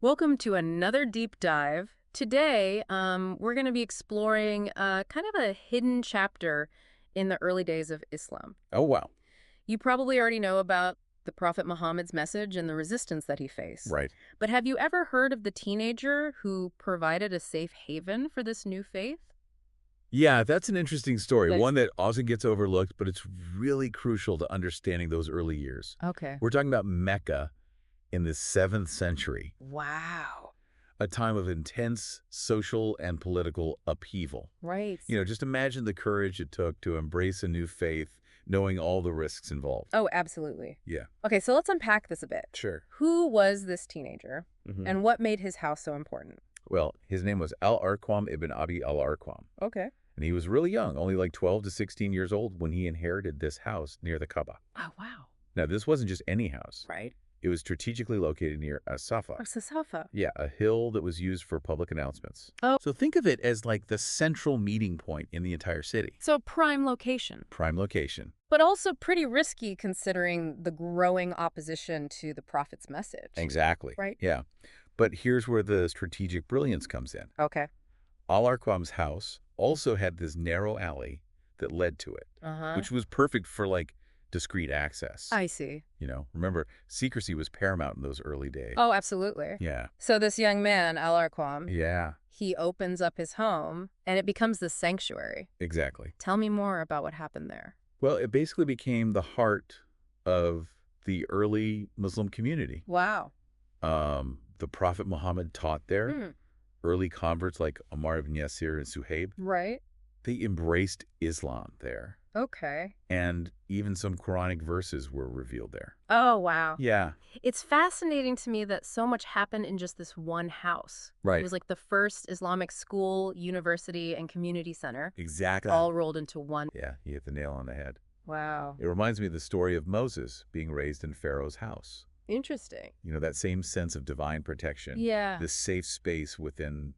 Welcome to another deep dive. Today, we're going to be exploring kind of a hidden chapter in the early days of Islam. Oh, wow. You probably already know about the Prophet Muhammad's message and the resistance that he faced. Right. But have you ever heard of the teenager who provided a safe haven for this new faith? Yeah, that's an interesting story, Yes. one that often gets overlooked, but it's really crucial to understanding those early years. Okay. We're talking about Mecca in the 7th century, Wow. a time of intense social and political upheaval. Right. Just imagine the courage it took to embrace a new faith, knowing all the risks involved. Oh, absolutely. Yeah, Okay, so let's unpack this a bit. sure. Who was this teenager, hmm and what made his house so important? Well, his name was AlArqam ibn Abi AlArqam, Okay. and he was really young, only like 12 to 16 years old when he inherited this house near the Kaaba. Oh, wow. Now, this wasn't just any house. Right. It was strategically located near Safa. Oh, Sasafa. Yeah, a hill that was used for public announcements. Oh. So think of it as like the central meeting point in the entire city. So prime location, Prime location. but also pretty risky considering the growing opposition to the prophet's message. Exactly. Right. Yeah. But here's where the strategic brilliance comes in. Okay. Al-Arqam's house also had this narrow alley that led to it, Uh-huh. which was perfect for like discreet access. I see. Remember, secrecy was paramount in those early days. Oh, absolutely. Yeah. So this young man, AlArqam, Yeah, he opens up his home and it becomes the sanctuary. exactly. Tell me more about what happened there. Well, it basically became the heart of the early Muslim community. Wow. The Prophet Muhammad taught there. Hmm. Early converts like Ammar ibn Yasir and Suhaib, Right. they embraced Islam there. Okay. And even some Quranic verses were revealed there. Oh, wow. Yeah, It's fascinating to me that so much happened in just this one house. It right. was like the first Islamic school, university, and community center, Exactly. all rolled into one. Yeah, you hit the nail on the head. Wow. It reminds me of the story of Moses being raised in Pharaoh's house. Interesting. That same sense of divine protection. Yeah. This safe space within,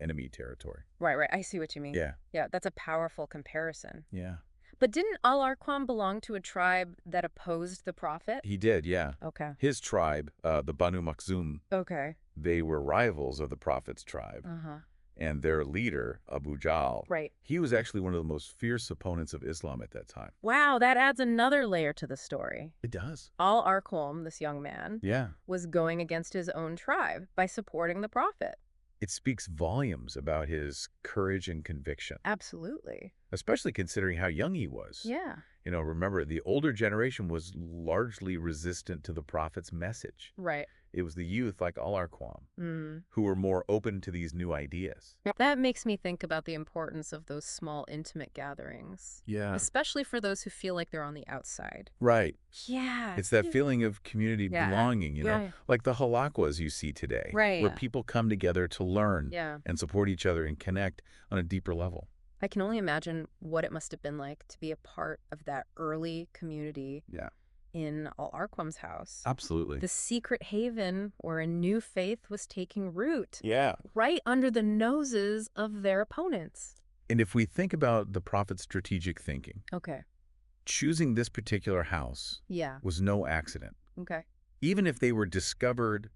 enemy territory. Right. I see what you mean. Yeah, Yeah, that's a powerful comparison. yeah. But didn't Al-Arqam belong to a tribe that opposed the prophet? He did, yeah. Okay. His tribe, the Banu Makhzum, Okay. they were rivals of the Prophet's tribe. Uh-huh. And their leader, Abu Jahl, Right. he was actually one of the most fierce opponents of Islam at that time. Wow, that adds another layer to the story. It does. Al-Arqam, this young man, Yeah. was going against his own tribe by supporting the prophet. It speaks volumes about his courage and conviction, Absolutely. especially considering how young he was. Yeah. Remember, the older generation was largely resistant to the Prophet's message. Right. It was the youth like Al-Arqam Mm. who were more open to these new ideas. That makes me think about the importance of those small, intimate gatherings, Yeah. especially for those who feel like they're on the outside. Right. Yeah. It's that feeling of community Yeah. belonging, Yeah. like the halakwas you see today, Right. where people come together to learn Yeah. and support each other and connect on a deeper level. I can only imagine what it must have been like to be a part of that early community Yeah, in Al-Arqam's house. absolutely. The secret haven where a new faith was taking root Yeah. right under the noses of their opponents. And if we think about the Prophet's strategic thinking, Okay. choosing this particular house Yeah. was no accident. Okay. Even if they were discovered,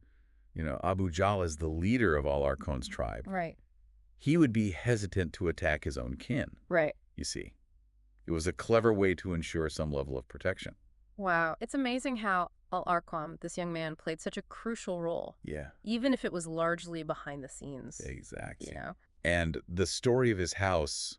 Abu Jahl as the leader of Al-Arqam's tribe, Right. he would be hesitant to attack his own kin, Right. you see. It was a clever way to ensure some level of protection. Wow. It's amazing how Al-Arqam, this young man, played such a crucial role, Yeah, even if it was largely behind the scenes, exactly. you know? And the story of his house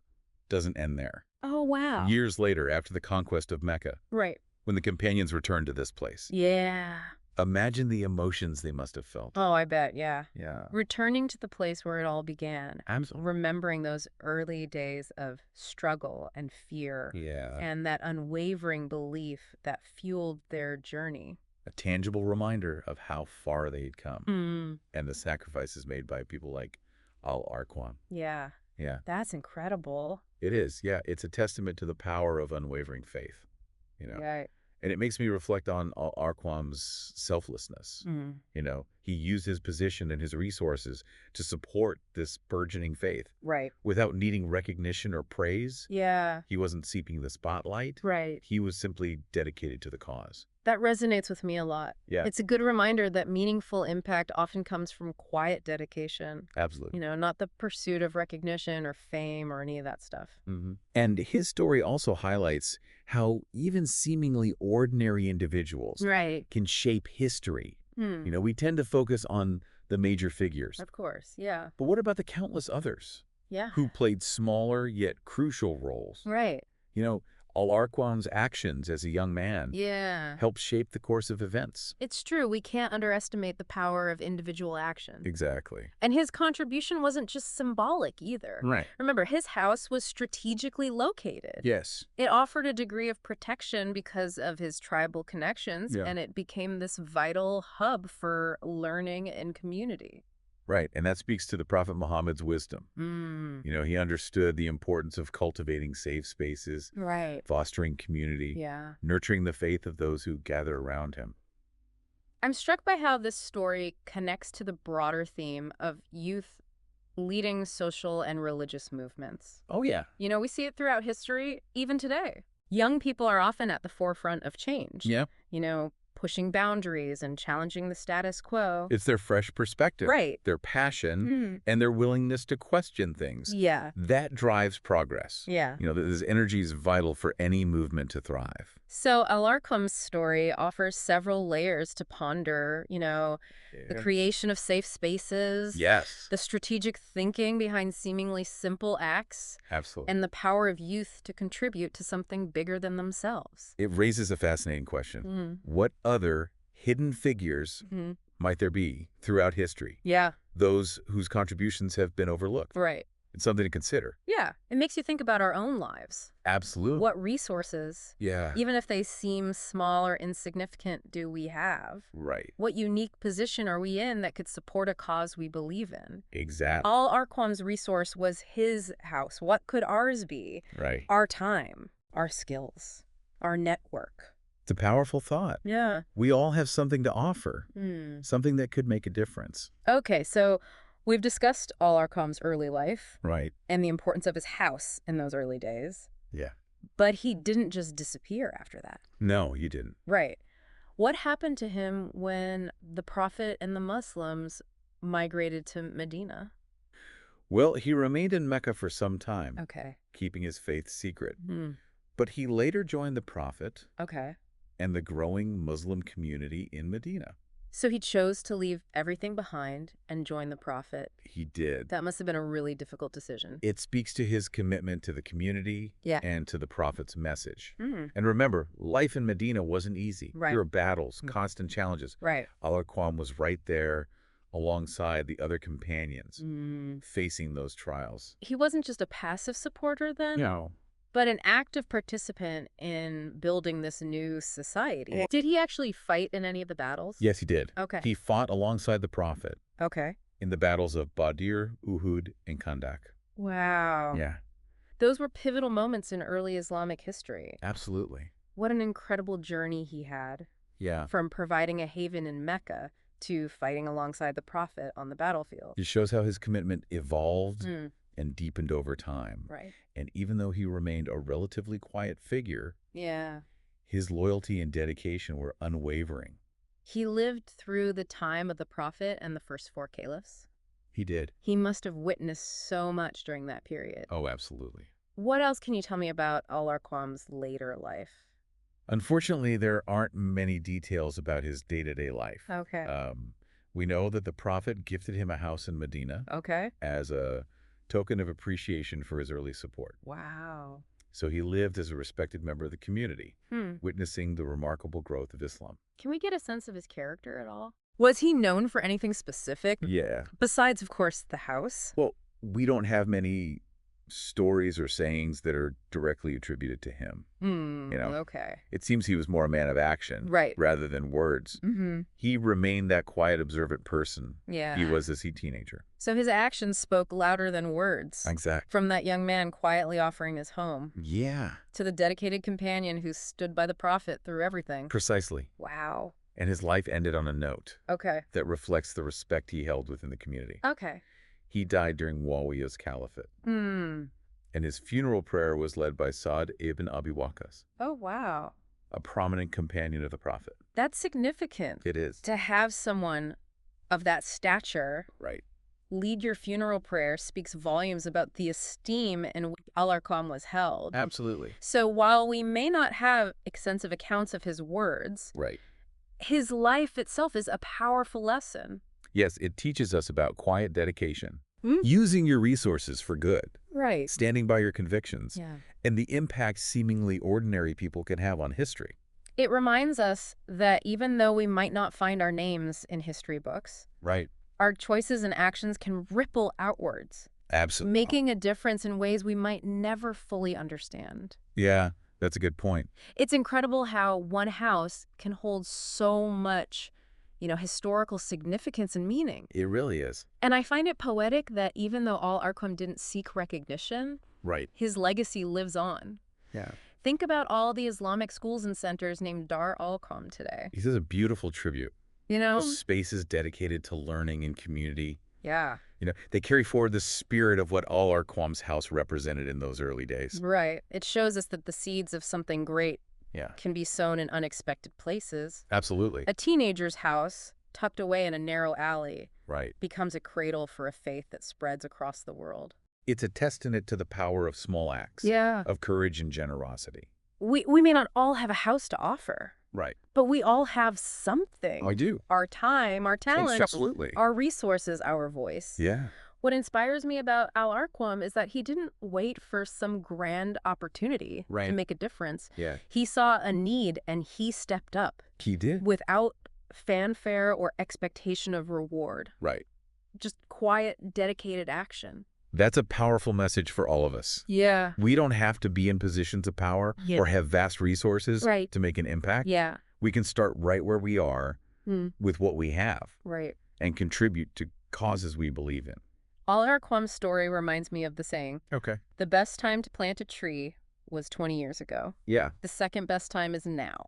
doesn't end there. Oh, wow. Years later, after the conquest of Mecca, Right. when the companions returned to this place, Yeah. imagine the emotions they must have felt. Oh, I bet. Yeah. Yeah, Returning to the place where it all began, absolutely. remembering those early days of struggle and fear Yeah, and that unwavering belief that fueled their journey. a tangible reminder of how far they'd come Mm. and the sacrifices made by people like Al-Arqam. Yeah. Yeah, That's incredible. it is. Yeah, it's a testament to the power of unwavering faith. Right. And it makes me reflect on AlArqam's selflessness. Mm. He used his position and his resources to support this burgeoning faith Right. without needing recognition or praise. Yeah. He wasn't seeking the spotlight. Right. He was simply dedicated to the cause. That resonates with me a lot. Yeah, It's a good reminder that meaningful impact often comes from quiet dedication, absolutely. not the pursuit of recognition or fame or any of that stuff. And his story also highlights how even seemingly ordinary individuals Right. can shape history. Hmm. We tend to focus on the major figures. Of course. Yeah. But what about the countless others Yeah. who played smaller yet crucial roles? Right. AlArqam's actions as a young man Yeah. helped shape the course of events. It's true. We can't underestimate the power of individual action. Exactly. And his contribution wasn't just symbolic either. Right. Remember, his house was strategically located. Yes. It offered a degree of protection because of his tribal connections, Yeah. and it became this vital hub for learning and community. Right. And that speaks to the Prophet Muhammad's wisdom. He understood the importance of cultivating safe spaces, Right. fostering community, Yeah. nurturing the faith of those who gather around him. I'm struck by how this story connects to the broader theme of youth leading social and religious movements. Oh, yeah. We see it throughout history, even today. Young people are often at the forefront of change. Yeah. Pushing boundaries and challenging the status quo. It's their fresh perspective, Right. their passion, and their willingness to question things. Yeah. That drives progress. Yeah. This energy is vital for any movement to thrive. So AlArqam's story offers several layers to ponder, the creation of safe spaces, Yes. the strategic thinking behind seemingly simple acts, Absolutely. and the power of youth to contribute to something bigger than themselves. It raises a fascinating question. What other hidden figures might there be throughout history? Yeah. Those whose contributions have been overlooked. Right. It's something to consider. Yeah. It makes you think about our own lives. Absolutely. What resources, Yeah. even if they seem small or insignificant, do we have? Right. What unique position are we in that could support a cause we believe in? Exactly. AlArqam's resource was his house. What could ours be? Right. Our time, our skills, our network. It's a powerful thought. Yeah. We all have something to offer, something that could make a difference. Okay, so we've discussed AlArqam's early life Right. and the importance of his house in those early days. Yeah. But he didn't just disappear after that. No, you didn't. Right. What happened to him when the Prophet and the Muslims migrated to Medina? Well, he remained in Mecca for some time, Okay. keeping his faith secret. Hmm. But he later joined the Prophet Okay. and the growing Muslim community in Medina. So he chose to leave everything behind and join the Prophet. He did. That must have been a really difficult decision. It speaks to his commitment to the community Yeah. and to the Prophet's message. Hmm. And remember, life in Medina wasn't easy. Right. There were battles, constant challenges. Right. AlArqam was right there alongside the other companions, Mm. facing those trials. He wasn't just a passive supporter then, No. but an active participant in building this new society. Did he actually fight in any of the battles? Yes, he did. Okay. He fought alongside the Prophet Okay. in the battles of Badr, Uhud, and Khandak. Wow. Yeah, Those were pivotal moments in early Islamic history. absolutely. What an incredible journey he had, Yeah. from providing a haven in Mecca to fighting alongside the Prophet on the battlefield. It shows how his commitment evolved Mm. and deepened over time. Right. And even though he remained a relatively quiet figure, Yeah. his loyalty and dedication were unwavering. He lived through the time of the Prophet and the first four caliphs. He did. He must have witnessed so much during that period. Oh, absolutely. What else can you tell me about AlArqam's later life? Unfortunately, there aren't many details about his day-to-day life. Okay. We know that the Prophet gifted him a house in Medina Okay. as a token of appreciation for his early support. Wow. So he lived as a respected member of the community, Hmm. witnessing the remarkable growth of Islam. Can we get a sense of his character at all? Was he known for anything specific? Yeah. Besides, of course, the house? Well, we don't have many stories or sayings that are directly attributed to him. Okay. It seems he was more a man of action Right. rather than words. He remained that quiet, observant person he Yeah. was as a teenager. So his actions spoke louder than words. Exactly. From that young man quietly offering his home Yeah. to the dedicated companion who stood by the prophet through everything. Precisely. Wow. And his life ended on a note Okay. that reflects the respect he held within the community. Okay. He died during Muawiyah's caliphate, and his funeral prayer was led by Sa'd ibn Abi Waqqas, Oh, wow. a prominent companion of the Prophet. That's significant. It is. To have someone of that stature Right. lead your funeral prayer speaks volumes about the esteem in which AlArqam was held. Absolutely. So while we may not have extensive accounts of his words, Right. his life itself is a powerful lesson. Yes, it teaches us about quiet dedication, Mm. using your resources for good, Right. standing by your convictions, Yeah. and the impact seemingly ordinary people can have on history. It reminds us that even though we might not find our names in history books, Right. our choices and actions can ripple outwards, Absolutely. making a difference in ways we might never fully understand. Yeah, that's a good point. It's incredible how one house can hold so much, historical significance and meaning. It really is. And I find it poetic that even though AlArqam didn't seek recognition, Right. his legacy lives on. Yeah. Think about all the Islamic schools and centers named Dar al-Qam today. This is a beautiful tribute. You know? Spaces dedicated to learning and community. Yeah. They carry forward the spirit of what AlArqam's house represented in those early days. Right. It shows us that the seeds of something great Yeah. can be sown in unexpected places. Absolutely. A teenager's house, tucked away in a narrow alley, Right. becomes a cradle for a faith that spreads across the world. It's a testament to the power of small acts. Yeah. Of courage and generosity. We may not all have a house to offer, Right. but we all have something. I do. Our time, our talent, Absolutely. our resources, our voice. Yeah. What inspires me about AlArqam is that he didn't wait for some grand opportunity to Right. make a difference. Yeah. He saw a need and he stepped up He did. without fanfare or expectation of reward. Right. Just quiet, dedicated action. That's a powerful message for all of us. Yeah. We don't have to be in positions of power Yeah. or have vast resources Right. to make an impact. Yeah. We can start right where we are Mm. with what we have Right. and contribute to causes we believe in. AlArqam's story reminds me of the saying, Okay. the best time to plant a tree was 20 years ago. Yeah. The second best time is now.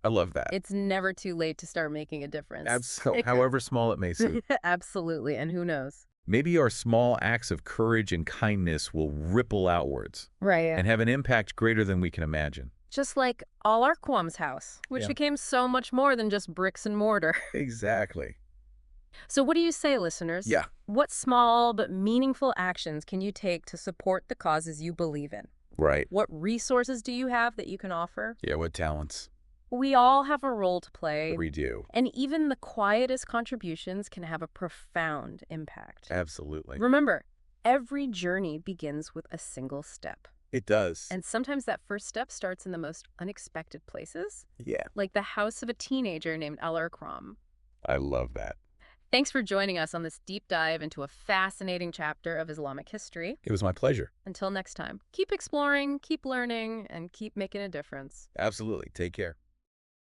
I love that. It's never too late to start making a difference. However small it may seem. Absolutely. And who knows? Maybe our small acts of courage and kindness will ripple outwards Right. and have an impact greater than we can imagine. Just like AlArqam's house, which Yeah. became so much more than just bricks and mortar. Exactly. So what do you say, listeners? Yeah. What small but meaningful actions can you take to support the causes you believe in? Right. What resources do you have that you can offer? Yeah, what talents? We all have a role to play. We do. And even the quietest contributions can have a profound impact. Absolutely. Remember, every journey begins with a single step. It does. And sometimes that first step starts in the most unexpected places, Yeah. like the house of a teenager named AlArqam. I love that. Thanks for joining us on this deep dive into a fascinating chapter of Islamic history. It was my pleasure. Until next time, keep exploring, keep learning, and keep making a difference. Absolutely. Take care.